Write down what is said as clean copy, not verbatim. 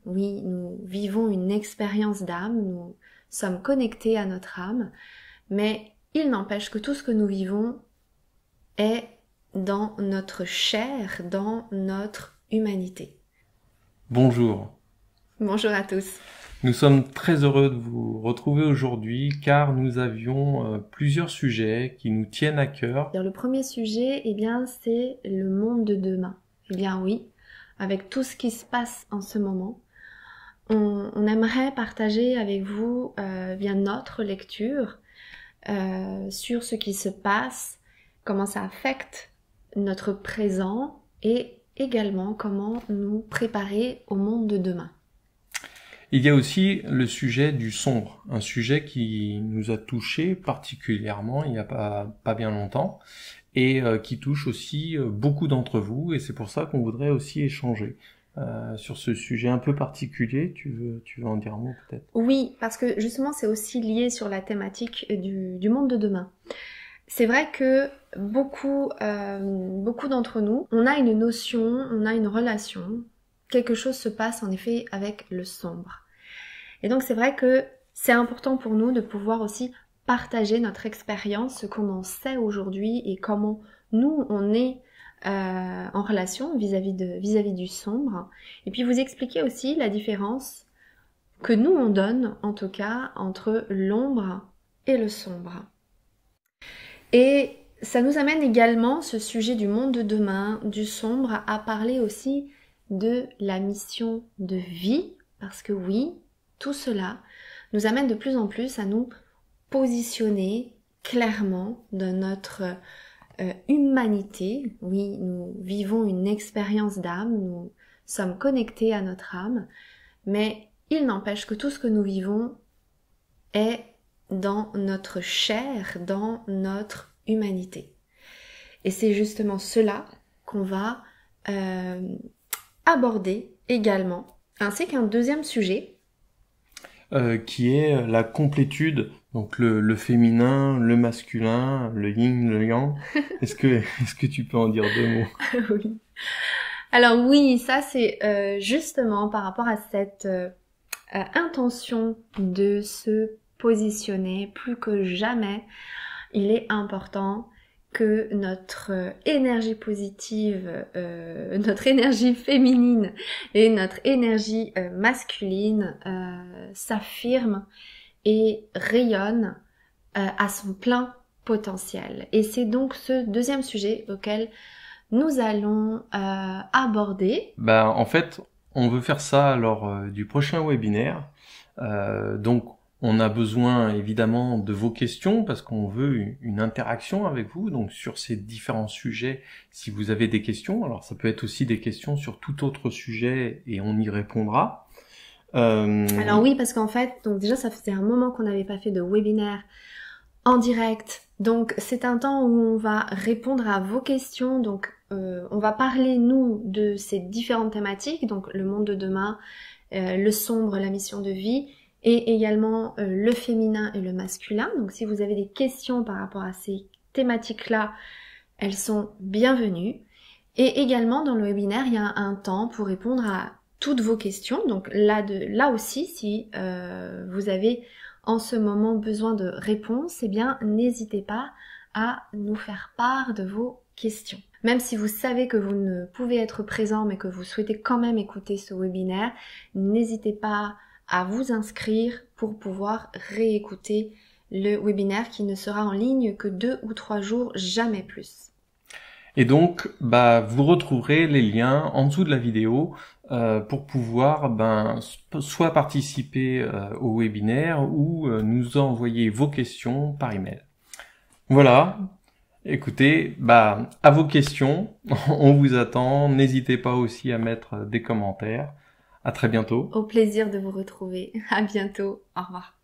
oui, nous vivons une expérience d'âme, nous sommes connectés à notre âme, mais il n'empêche que tout ce que nous vivons est dans notre chair, dans notre humanité. Bonjour. Bonjour à tous. Nous sommes très heureux de vous retrouver aujourd'hui car nous avions plusieurs sujets qui nous tiennent à cœur. Le premier sujet, c'est le monde de demain. Oui, avec tout ce qui se passe en ce moment, on aimerait partager avec vous via notre lecture sur ce qui se passe, comment ça affecte notre présent et également comment nous préparer au monde de demain. Il y a aussi le sujet du sombre, un sujet qui nous a touchés particulièrement il n'y a pas bien longtemps et qui touche aussi beaucoup d'entre vous, et c'est pour ça qu'on voudrait aussi échanger sur ce sujet un peu particulier. Tu veux en dire un mot peut-être? Oui, parce que justement c'est aussi lié sur la thématique du monde de demain. C'est vrai que beaucoup d'entre nous, on a une notion, on a une relation, quelque chose se passe en effet avec le sombre. Et donc c'est vrai que c'est important pour nous de pouvoir aussi partager notre expérience, ce qu'on en sait aujourd'hui et comment nous on est en relation vis-à-vis du sombre. Et puis vous expliquer aussi la différence que nous on donne en tout cas entre l'ombre et le sombre. Et ça nous amène également, ce sujet du monde de demain, du sombre, à parler aussi de la mission de vie, parce que oui, tout cela nous amène de plus en plus à nous positionner clairement dans notre humanité. Oui, nous vivons une expérience d'âme, nous sommes connectés à notre âme, mais il n'empêche que tout ce que nous vivons est dans notre chair, dans notre humanité. Et c'est justement cela qu'on va aborder également, ainsi qu'un deuxième sujet. Qui est la complétude, donc le féminin, le masculin, le yin, le yang. Est-ce que tu peux en dire deux mots? Oui. Alors oui, ça c'est justement par rapport à cette intention de se positionner plus que jamais. Il est important que notre énergie positive, notre énergie féminine et notre énergie masculine s'affirment et rayonnent à son plein potentiel. Et c'est donc ce deuxième sujet auquel nous allons aborder. En fait, on veut faire ça lors du prochain webinaire. Donc, on a besoin évidemment de vos questions parce qu'on veut une interaction avec vous, donc sur ces différents sujets, si vous avez des questions. Alors ça peut être aussi des questions sur tout autre sujet et on y répondra. Alors oui, parce qu'en fait, donc déjà ça faisait un moment qu'on n'avait pas fait de webinaire en direct, donc c'est un temps où on va répondre à vos questions, donc on va parler nous de ces différentes thématiques, donc le monde de demain, le sombre, la mission de vie, et également le féminin et le masculin. Donc si vous avez des questions par rapport à ces thématiques-là, elles sont bienvenues. Et également dans le webinaire, il y a un temps pour répondre à toutes vos questions. Donc là aussi, si vous avez en ce moment besoin de réponses, eh bien n'hésitez pas à nous faire part de vos questions. Même si vous savez que vous ne pouvez être présent, mais que vous souhaitez quand même écouter ce webinaire, n'hésitez pas à vous inscrire pour pouvoir réécouter le webinaire qui ne sera en ligne que 2 ou 3 jours, jamais plus. Et donc, vous retrouverez les liens en dessous de la vidéo pour pouvoir soit participer au webinaire ou nous envoyer vos questions par email. Voilà. Écoutez, à vos questions, on vous attend. N'hésitez pas aussi à mettre des commentaires. À très bientôt. Au plaisir de vous retrouver. À bientôt. Au revoir.